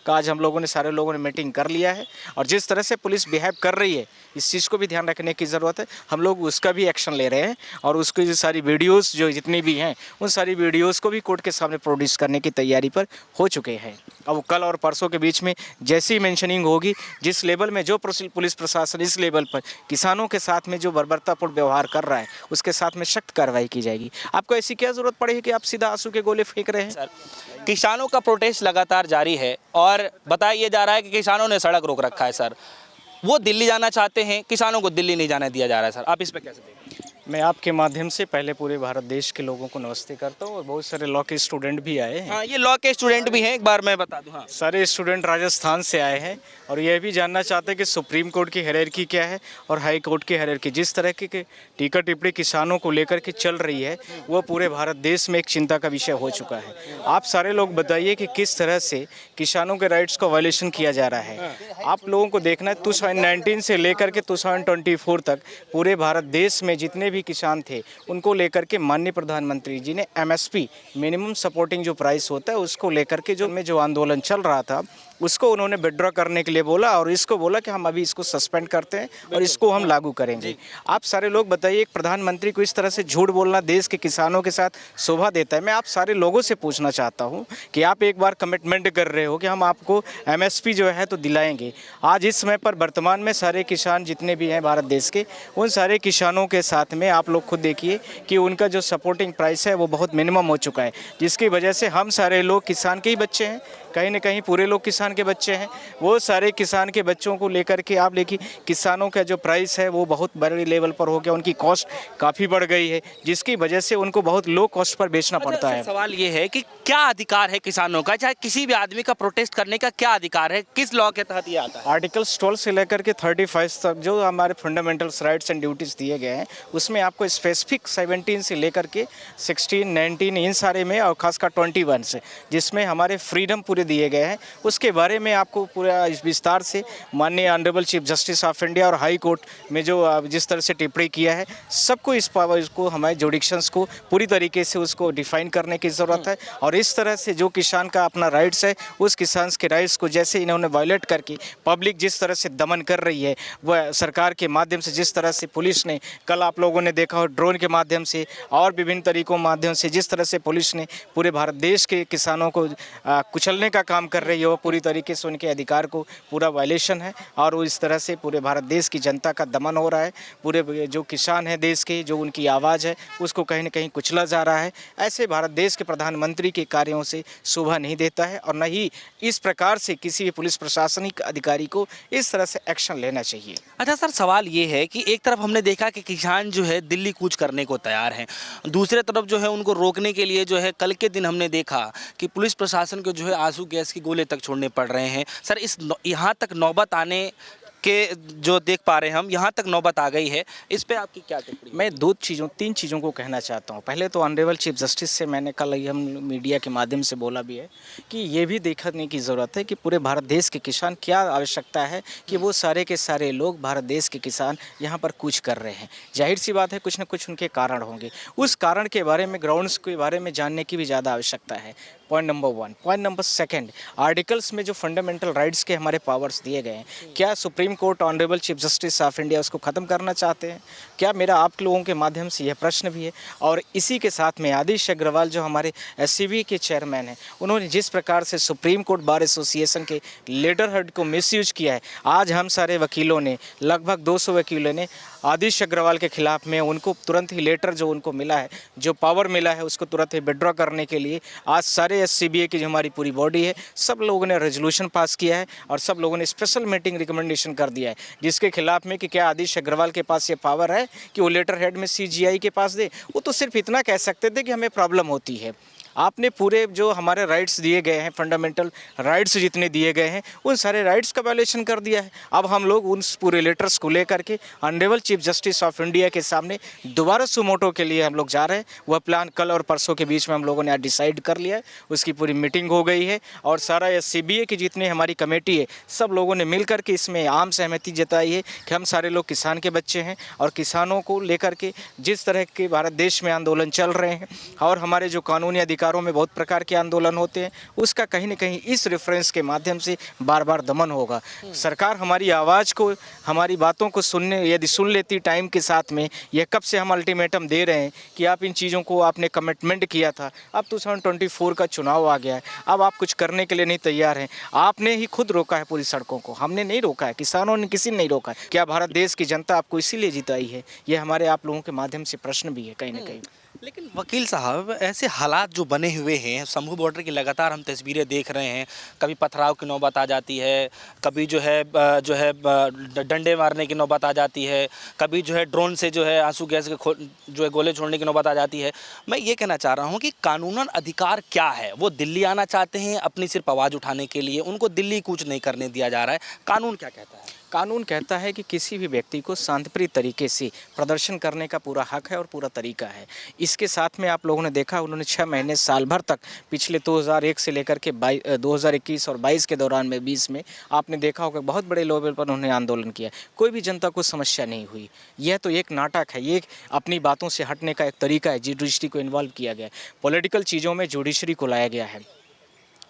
का आज हम लोगों ने सारे लोगों ने मीटिंग कर लिया है और जिस तरह से पुलिस बिहेव कर रही है इस चीज़ को भी ध्यान रखने की ज़रूरत है। हम लोग उसका भी एक्शन ले रहे हैं और उसकी जो सारी वीडियोस जो जितनी भी हैं उन सारी वीडियोस को भी कोर्ट के सामने प्रोड्यूस करने की तैयारी पर हो चुके हैं। अब कल और परसों के बीच में जैसी मेंशनिंग होगी, जिस लेवल में जो पुलिस प्रशासन इस लेवल पर किसानों के साथ में जो बर्बरतापूर्ण व्यवहार कर रहा है उसके साथ में सख्त कार्रवाई की जाएगी। आपको ऐसी क्या ज़रूरत पड़ी है कि आप सीधा आंसू के गोले फेंक रहे हैं? सर, किसानों का प्रोटेस्ट लगातार जारी है और बताया जा रहा है कि किसानों ने सड़क रोक रखा है। सर, वो दिल्ली जाना चाहते हैं, किसानों को दिल्ली नहीं जाने दिया जा रहा है। सर, आप इस पर कैसे देखते हैं? मैं आपके माध्यम से पहले पूरे भारत देश के लोगों को नमस्ते करता हूँ और बहुत सारे लॉ के स्टूडेंट भी आए हैं। हाँ, ये लॉ के स्टूडेंट भी हैं, एक बार मैं बता दूं। हाँ, सारे स्टूडेंट राजस्थान से आए हैं और यह भी जानना चाहते हैं कि सुप्रीम कोर्ट की हायरार्की क्या है और हाई कोर्ट की हायरार्की। जिस तरह की टीका टिप्पणी किसानों को लेकर के चल रही है वो पूरे भारत देश में एक चिंता का विषय हो चुका है। आप सारे लोग बताइए कि किस तरह से किसानों के राइट्स को वायलेशन किया जा रहा है। आप लोगों को देखना है 2019 से लेकर के 2024 तक पूरे भारत देश में जितने भी किसान थे उनको लेकर के माननीय प्रधानमंत्री जी ने MSP मिनिमम सपोर्टिंग जो प्राइस होता है उसको लेकर के जो आंदोलन चल रहा था उसको उन्होंने विड्रॉ करने के लिए बोला और इसको बोला कि हम अभी इसको सस्पेंड करते हैं और इसको हम लागू करेंगे। आप सारे लोग बताइए, एक प्रधानमंत्री को इस तरह से झूठ बोलना देश के किसानों के साथ शोभा देता है? मैं आप सारे लोगों से पूछना चाहता हूं कि आप एक बार कमिटमेंट कर रहे हो कि हम आपको MSP जो है तो दिलाएंगे। आज इस समय पर वर्तमान में सारे किसान जितने भी हैं भारत देश के उन सारे किसानों के साथ में आप लोग खुद देखिए कि उनका जो सपोर्टिंग प्राइस है वो बहुत मिनिमम हो चुका है, जिसकी वजह से हम सारे लोग किसान के ही बच्चे हैं, कहीं ना कहीं पूरे लोग किसान के बच्चे हैं। वो सारे किसान के बच्चों को लेकर के आप देखिए किसानों का जो प्राइस है वो बहुत बड़े लेवल पर हो गया, उनकी कॉस्ट काफ़ी बढ़ गई है जिसकी वजह से उनको बहुत लो कॉस्ट पर बेचना पड़ता है। सवाल ये है कि क्या अधिकार है किसानों का, चाहे किसी भी आदमी का प्रोटेस्ट करने का क्या अधिकार है, किस लॉ के तहत ये आता है? आर्टिकल 12 से लेकर के 35 तक जो हमारे फंडामेंटल्स राइट्स एंड ड्यूटीज़ दिए गए हैं उसमें आपको स्पेसिफिक 17 से लेकर के 16, 19 इन सारे में और खासकर 21 से जिसमें हमारे फ्रीडम पूरे दिए गए हैं उसके बारे में आपको पूरा विस्तार से माननीय honourable chief justice of India और हाई कोर्ट में जो जिस तरह से टिप्पणी किया है सबको इस पावर को हमारे जुडिक्शंस को पूरी तरीके से उसको डिफाइन करने की ज़रूरत है। और इस तरह से जो किसान का अपना राइट्स है उस किसान के राइट्स को जैसे इन्होंने वायलेट करके पब्लिक जिस तरह से दमन कर रही है वह सरकार के माध्यम से, जिस तरह से पुलिस ने कल आप लोगों ने देखा हो ड्रोन के माध्यम से और विभिन्न तरीकों माध्यम से जिस तरह से पुलिस ने पूरे भारत देश के किसानों को कुचलने का काम कर रही है वो पूरी तरीके से उनके अधिकार को पूरा वायलेशन है और वो इस तरह से पूरे भारत देश की जनता का दमन हो रहा है। पूरे जो किसान हैं देश के, जो उनकी आवाज़ है उसको कहीं ना कहीं कुचला जा रहा है। ऐसे भारत देश के प्रधानमंत्री के कार्यों से शोभा नहीं देता है और न ही इस प्रकार से किसी भी पुलिस प्रशासनिक अधिकारी को इस तरह से एक्शन लेना चाहिए। अच्छा सर, सवाल ये है कि एक तरफ हमने देखा कि किसान जो है दिल्ली कूच करने को तैयार हैं, दूसरे तरफ जो है उनको रोकने के लिए जो है कल के दिन हमने देखा कि पुलिस प्रशासन को जो है आंसू गैस के गोले तक छोड़ने पड़ रहे हैं। सर, इस यहाँ तक नौबत आने के जो देख पा रहे हैं हम, यहाँ तक नौबत आ गई है, इस पे आपकी क्या टिप्पणी? मैं तीन चीज़ों को कहना चाहता हूँ। पहले तो ऑनरेबल चीफ जस्टिस से मैंने कल हम मीडिया के माध्यम से बोला भी है कि ये भी देखने की ज़रूरत है कि पूरे भारत देश के किसान क्या आवश्यकता है कि वो सारे के सारे लोग भारत देश के किसान यहाँ पर कूच कर रहे हैं। जाहिर सी बात है कुछ न कुछ उनके कारण होंगे, उस कारण के बारे में ग्राउंड्स के बारे में जानने की भी ज़्यादा आवश्यकता है। Point number 1। Point number 2, articles में जो फंडामेंटल राइट्स के हमारे पावर्स दिए गए हैं, क्या supreme court honourable chief justice of India उसको ख़त्म करना चाहते हैं? क्या मेरा आप लोगों के माध्यम से यह प्रश्न भी है। और इसी के साथ में आदिश अग्रवाल जो हमारे SCB के चेयरमैन हैं, उन्होंने जिस प्रकार से सुप्रीम कोर्ट बार एसोसिएशन के लेटरहेड को मिसयूज किया है, आज हम सारे वकीलों ने लगभग 200 वकीलों ने आदिश अग्रवाल के खिलाफ में उनको तुरंत ही लेटर जो उनको मिला है, जो पावर मिला है उसको तुरंत ही विड्रॉ करने के लिए आज सारे SCBA की जो हमारी पूरी बॉडी है सब लोगों ने रेजोल्यूशन पास किया है और सब लोगों ने स्पेशल मीटिंग रिकमेंडेशन कर दिया है जिसके खिलाफ में कि क्या आदिश अग्रवाल के पास ये पावर है कि वो लेटर हेड में CGI के पास दे। वो तो सिर्फ इतना कह सकते थे कि हमें प्रॉब्लम होती है। आपने पूरे जो हमारे राइट्स दिए गए हैं, फंडामेंटल राइट्स जितने दिए गए हैं, उन सारे राइट्स का वायलेशन कर दिया है। अब हम लोग उन पूरे लेटर्स को लेकर के honourable chief justice of India के सामने दोबारा सुमोटो के लिए हम लोग जा रहे हैं। वह प्लान कल और परसों के बीच में हम लोगों ने आज डिसाइड कर लिया है, उसकी पूरी मीटिंग हो गई है और सारा SCBA की जितनी हमारी कमेटी है सब लोगों ने मिल करके इसमें आम सहमति जताई है कि हम सारे लोग किसान के बच्चे हैं और किसानों को लेकर के जिस तरह के भारत देश में आंदोलन चल रहे हैं और हमारे जो कानूनी अधिकार अधिकारों में बहुत प्रकार के आंदोलन होते हैं, उसका कहीं न कहीं इस रेफरेंस के माध्यम से बार बार दमन होगा। सरकार हमारी आवाज़ को, हमारी बातों को सुनने यदि सुन लेती टाइम के साथ में, यह कब से हम अल्टीमेटम दे रहे हैं कि आप इन चीज़ों को आपने कमिटमेंट किया था, अब 2024 का चुनाव आ गया है, अब आप कुछ करने के लिए नहीं तैयार हैं। आपने ही खुद रोका है पूरी सड़कों को, हमने नहीं रोका है, किसानों ने किसी ने नहीं रोका है। क्या भारत देश की जनता आपको इसीलिए जिताई है? ये हमारे आप लोगों के माध्यम से प्रश्न भी है कहीं न कहीं। लेकिन वकील साहब, ऐसे हालात जो बने हुए हैं, शंभू बॉर्डर की लगातार हम तस्वीरें देख रहे हैं, कभी पथराव की नौबत आ जाती है, कभी जो है डंडे मारने की नौबत आ जाती है, कभी जो है ड्रोन से जो है आंसू गैस के जो है गोले छोड़ने की नौबत आ जाती है। मैं ये कहना चाह रहा हूँ कि कानूनन अधिकार क्या है? वो दिल्ली आना चाहते हैं अपनी सिर्फ आवाज़ उठाने के लिए, उनको दिल्ली कूच नहीं करने दिया जा रहा है। कानून क्या कहता है? कानून कहता है कि किसी भी व्यक्ति को शांतिप्रिय तरीके से प्रदर्शन करने का पूरा हक है और पूरा तरीका है। इसके साथ में आप लोगों ने देखा, उन्होंने 6 महीने साल भर तक पिछले 2001 से लेकर के 2021 और 22 के दौरान में 20 में आपने देखा होगा बहुत बड़े लेवल पर उन्होंने आंदोलन किया, कोई भी जनता को समस्या नहीं हुई। यह तो एक नाटक है, ये अपनी बातों से हटने का एक तरीका है। जुडिशरी को इन्वॉल्व किया गया, पॉलिटिकल चीज़ों में जुडिशरी को लाया गया है।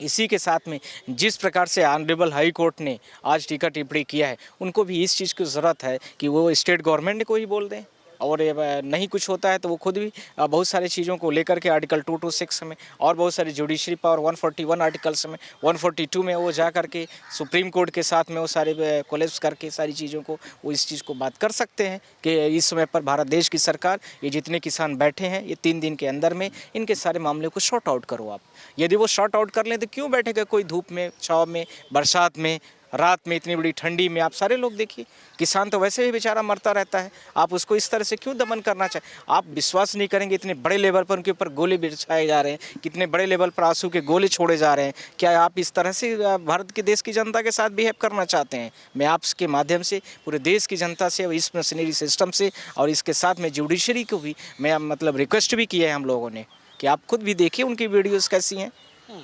इसी के साथ में जिस प्रकार से ऑनरेबल हाई कोर्ट ने आज टीका टिप्पणी किया है, उनको भी इस चीज़ की ज़रूरत है कि वो स्टेट गवर्नमेंट को ही बोल दें, और नहीं कुछ होता है तो वो खुद भी बहुत सारी चीज़ों को लेकर के आर्टिकल 226 में और बहुत सारी जुडिशरी पावर 141 आर्टिकल्स में 142 में वो जा करके सुप्रीम कोर्ट के साथ में वो सारे कोलैप्स करके सारी चीज़ों को वो इस चीज़ को बात कर सकते हैं कि इस समय पर भारत देश की सरकार, ये जितने किसान बैठे हैं, ये 3 दिन के अंदर में इनके सारे मामले को शॉर्ट आउट करो आप। यदि वो शॉर्ट आउट कर लें तो क्यों बैठेगा कोई धूप में, छाँव में, बरसात में, रात में, इतनी बड़ी ठंडी में? आप सारे लोग देखिए, किसान तो वैसे ही बेचारा मरता रहता है, आप उसको इस तरह से क्यों दमन करना चाहें? आप विश्वास नहीं करेंगे, इतने बड़े लेवल पर उनके ऊपर गोले बिछाए जा रहे हैं, कितने बड़े लेवल पर आंसू के गोले छोड़े जा रहे हैं। क्या आप इस तरह से भारत के देश की जनता के साथ बिहेव करना चाहते हैं? मैं आपके माध्यम से पूरे देश की जनता से, इस मशीनरी सिस्टम से और इसके साथ में जुडिशरी को भी मैं मतलब रिक्वेस्ट भी किया है हम लोगों ने कि आप खुद भी देखिए उनकी वीडियोज़ कैसी हैं।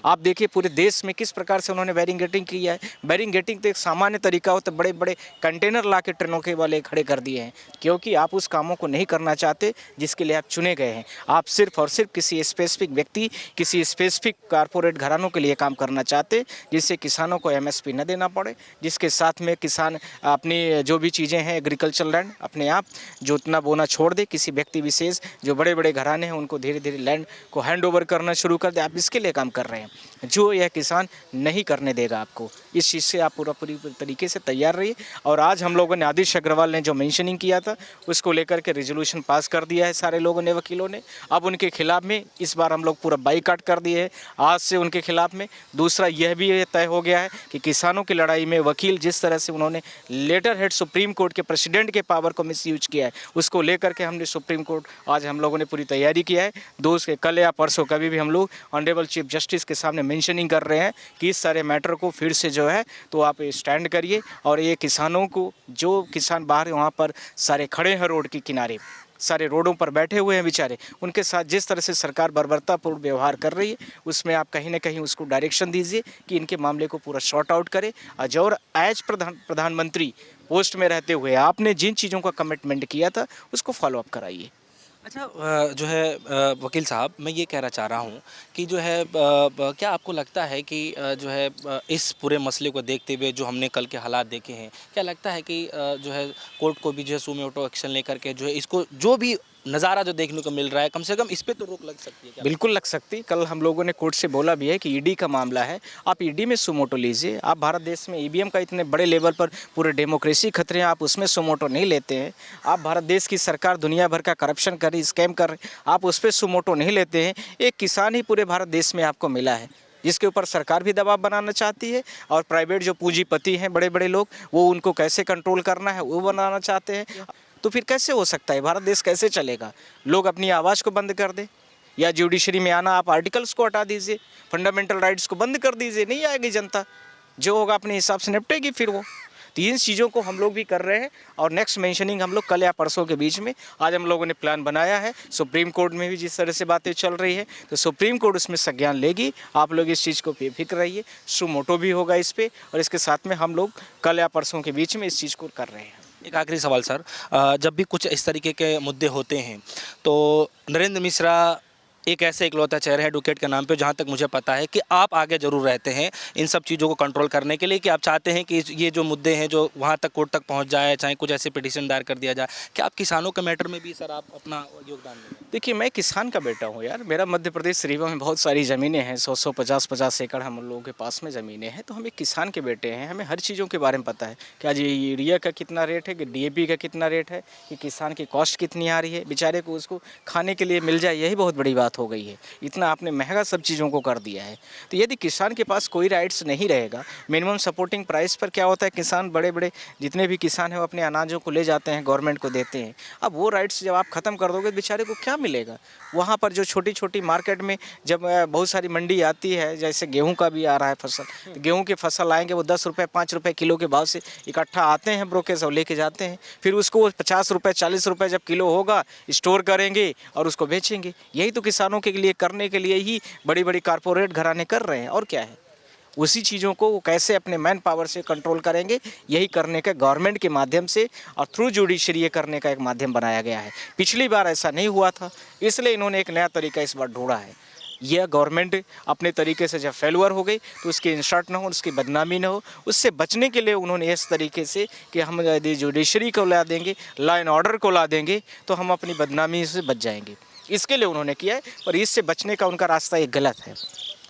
आप देखिए पूरे देश में किस प्रकार से उन्होंने बैरिंगेटिंग किया है। बैरिंगेटिंग तो एक सामान्य तरीका होता है, बड़े बड़े कंटेनर ला के ट्रेनों के वाले खड़े कर दिए हैं, क्योंकि आप उस कामों को नहीं करना चाहते जिसके लिए आप चुने गए हैं। आप सिर्फ और सिर्फ किसी स्पेसिफिक व्यक्ति, किसी स्पेसिफिक कारपोरेट घरानों के लिए काम करना चाहते, जिससे किसानों को MSP न देना पड़े, जिसके साथ में किसान अपनी जो भी चीज़ें हैं एग्रीकल्चर लैंड अपने आप जोतना बोना छोड़ दे, किसी व्यक्ति विशेष जो बड़े बड़े घराने हैं उनको धीरे धीरे लैंड को हैंड ओवर करना शुरू कर दे। आप इसके लिए काम कर रहे हैं, जो यह किसान नहीं करने देगा आपको। इस चीज़ से आप पूरी तरीके से तैयार रहिए। और आज हम लोगों ने, आदित्य अग्रवाल ने जो मेंशनिंग किया था उसको लेकर के रेजोल्यूशन पास कर दिया है सारे लोगों ने, वकीलों ने। अब उनके खिलाफ में इस बार हम लोग पूरा बाईकाट कर दिए है आज से उनके खिलाफ में। दूसरा यह भी तय हो गया है कि किसानों की लड़ाई में वकील जिस तरह से उन्होंने लेटर हेड सुप्रीम कोर्ट के प्रेसिडेंट के पावर को मिसयूज किया है, उसको लेकर के हमने सुप्रीम कोर्ट आज हम लोगों ने पूरी तैयारी किया है। कल या परसों कभी भी हम लोग ऑनरेबल चीफ जस्टिस के सामने मेंशनिंग कर रहे हैं कि इस सारे मैटर को फिर से जो है तो आप स्टैंड करिए। और ये किसानों को, जो किसान बाहर वहाँ पर सारे खड़े हैं रोड के किनारे, सारे रोडों पर बैठे हुए हैं बेचारे, उनके साथ जिस तरह से सरकार बर्बरतापूर्ण व्यवहार कर रही है, उसमें आप कहीं ना कहीं उसको डायरेक्शन दीजिए कि इनके मामले को पूरा शॉर्ट आउट करे। और एज प्रधानमंत्री पोस्ट में रहते हुए आपने जिन चीज़ों का कमिटमेंट किया था उसको फॉलो अप कराइए। अच्छा, जो है वकील साहब, मैं ये कहना चाह रहा हूँ कि जो है क्या आपको लगता है कि जो है इस पूरे मसले को देखते हुए जो हमने कल के हालात देखे हैं, क्या लगता है कि जो है कोर्ट को भी जो है सुमोटो एक्शन लेकर के जो है इसको जो भी नज़ारा जो देखने को मिल रहा है, कम से कम इस पे तो रोक लग सकती है क्या? बिल्कुल लग सकती। कल हम लोगों ने कोर्ट से बोला भी है कि ईडी का मामला है, आप ईडी में सुमोटो लीजिए। आप भारत देश में ईवीएम का इतने बड़े लेवल पर पूरे डेमोक्रेसी खतरे हैं, आप उसमें सुमोटो नहीं लेते हैं। आप भारत देश की सरकार दुनिया भर का करप्शन कर रही, स्कैम कर रही, आप उस पर सुमोटो नहीं लेते हैं। एक किसान ही पूरे भारत देश में आपको मिला है जिसके ऊपर सरकार भी दबाव बनाना चाहती है, और प्राइवेट जो पूंजीपति हैं बड़े बड़े लोग, वो उनको कैसे कंट्रोल करना है वो बनाना चाहते हैं। तो फिर कैसे हो सकता है? भारत देश कैसे चलेगा? लोग अपनी आवाज़ को बंद कर दें, या जुडिशरी में आना, आप आर्टिकल्स को हटा दीजिए, फंडामेंटल राइट्स को बंद कर दीजिए, नहीं आएगी जनता, जो होगा अपने हिसाब से निपटेगी फिर वो। तो इन चीज़ों को हम लोग भी कर रहे हैं, और नेक्स्ट मेंशनिंग हम लोग कल या परसों के बीच में आज हम लोगों ने प्लान बनाया है। सुप्रीम कोर्ट में भी जिस तरह से बातें चल रही है, तो सुप्रीम कोर्ट उसमें संज्ञान लेगी। आप लोग इस चीज़ को बेफिक्र रहिए, सुमोटो भी होगा इस पर, और इसके साथ में हम लोग कल या परसों के बीच में इस चीज़ को कर रहे हैं। एक आखिरी सवाल सर, जब भी कुछ इस तरीके के मुद्दे होते हैं तो नरेंद्र मिश्रा एक ऐसे इकलौता चेहरा है एडवोकेट के नाम पे, जहाँ तक मुझे पता है कि आप आगे जरूर रहते हैं इन सब चीज़ों को कंट्रोल करने के लिए, कि आप चाहते हैं कि ये जो मुद्दे हैं जो वहाँ तक कोर्ट तक पहुँच जाए, चाहे कुछ ऐसे पिटीशन दायर कर दिया जाए। क्या आप किसानों के मैटर में भी सर आप अपना योगदान दें? देखिए, मैं किसान का बेटा हूँ यार। मेरा मध्य प्रदेश रीवा में बहुत सारी ज़मीनें हैं, 100-100, 50-50 एकड़ हम लोगों के पास में ज़मीनें हैं। तो हम एक किसान के बेटे हैं, हमें हर चीज़ों के बारे में पता है कि आज ये यूरिया का कितना रेट है, कि डीएपी का कितना रेट है, कि किसान की कॉस्ट कितनी आ रही है, बेचारे को उसको खाने के लिए मिल जाए, यही बहुत बड़ी बात हो गई है। इतना आपने महंगा सब चीज़ों को कर दिया है। तो यदि किसान के पास कोई राइट्स नहीं रहेगा, मिनिमम सपोर्टिंग प्राइस पर क्या होता है, किसान बड़े बड़े जितने भी किसान हैं वो अपने अनाजों को ले जाते हैं, गवर्नमेंट को देते हैं। अब वो राइट्स जब आप ख़त्म कर दोगे, बेचारे को क्या मिलेगा? वहाँ पर जो छोटी छोटी मार्केट में जब बहुत सारी मंडी आती है, जैसे गेहूं का भी आ रहा है फसल, तो गेहूं की फसल आएंगे वो 10 रुपये 5 रुपये किलो के भाव से इकट्ठा आते हैं, ब्रोकर्स और लेके जाते हैं। फिर उसको वो 50 रुपये 40 रुपये जब किलो होगा स्टोर करेंगे और उसको बेचेंगे। यही तो किसानों के लिए करने के लिए ही बड़ी बड़ी कारपोरेट घराने कर रहे हैं, और क्या है। उसी चीज़ों को वो कैसे अपने मैन पावर से कंट्रोल करेंगे, यही करने का गवर्नमेंट के माध्यम से और थ्रू जुडिशरी ये करने का एक माध्यम बनाया गया है। पिछली बार ऐसा नहीं हुआ था, इसलिए इन्होंने एक नया तरीका इस बार ढूंढा है। यह गवर्नमेंट अपने तरीके से जब फेलुअर हो गई तो उसकी इंसल्ट ना हो, उसकी बदनामी ना हो, उससे बचने के लिए उन्होंने इस तरीके से कि हम यदि जुडिशरी को ला देंगे, लॉ एंड ऑर्डर को ला देंगे, तो हम अपनी बदनामी से बच जाएंगे। इसके लिए उन्होंने किया है, पर इससे बचने का उनका रास्ता एक गलत है।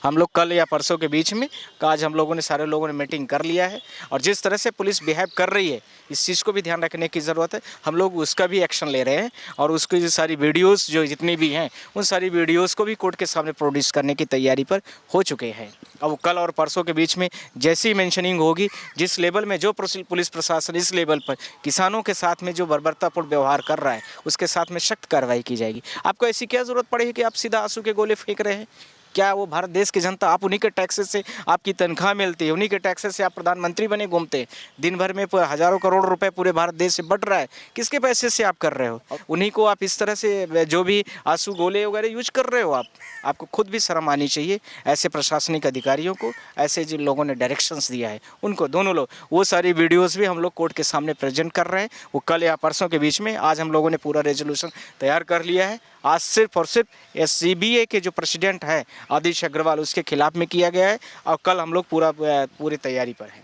हम लोग कल या परसों के बीच में आज हम लोगों ने सारे लोगों ने मीटिंग कर लिया है, और जिस तरह से पुलिस बिहेव कर रही है इस चीज़ को भी ध्यान रखने की ज़रूरत है। हम लोग उसका भी एक्शन ले रहे हैं, और उसकी जो सारी वीडियोस जो जितनी भी हैं उन सारी वीडियोस को भी कोर्ट के सामने प्रोड्यूस करने की तैयारी पर हो चुके हैं। अब वो कल और परसों के बीच में जैसी मेंशनिंग होगी, जिस लेवल में जो पुलिस प्रशासन इस लेवल पर किसानों के साथ में जो बर्बरतापूर्ण व्यवहार कर रहा है, उसके साथ में सख्त कार्रवाई की जाएगी। आपको ऐसी क्या ज़रूरत पड़ी है कि आप सीधा आंसू के गोले फेंक रहे हैं? क्या वो भारत देश की जनता, आप उन्हीं के टैक्सेस से आपकी तनख्वाह मिलती है, उन्हीं के टैक्सेस से आप प्रधानमंत्री बने घूमते हैं, दिन भर में हज़ारों करोड़ रुपए पूरे भारत देश से बढ़ रहा है, किसके पैसे से आप कर रहे हो? उन्हीं को आप इस तरह से जो भी आंसू गोले वगैरह यूज कर रहे हो। आपको खुद भी शर्म आनी चाहिए ऐसे प्रशासनिक अधिकारियों को, ऐसे जिन लोगों ने डायरेक्शंस दिया है उनको, दोनों लोग। वो सारी वीडियोज़ भी हम लोग कोर्ट के सामने प्रेजेंट कर रहे हैं, वो कल या परसों के बीच में। आज हम लोगों ने पूरा रेजोल्यूशन तैयार कर लिया है। आज सिर्फ और सिर्फ एससीबीए के जो प्रेसिडेंट है आदिश अग्रवाल, उसके खिलाफ में किया गया है, और कल हम लोग पूरी तैयारी पर हैं।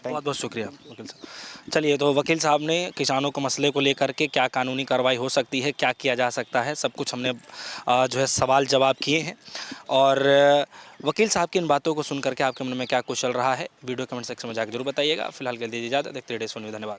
बहुत बहुत शुक्रिया वकील साहब। चलिए, तो वकील साहब ने किसानों को मसले को लेकर के क्या कानूनी कार्रवाई हो सकती है, क्या किया जा सकता है, सब कुछ हमने जो है सवाल जवाब किए हैं। और वकील साहब की इन बातों को सुन करके आपके मन में क्या कुछ चल रहा है, वीडियो कमेंट सेक्शन में जाकर जरूर बताइएगा। फिलहाल के लिए दीजिए इजाज़त, देखते रहिए सोनी, धन्यवाद।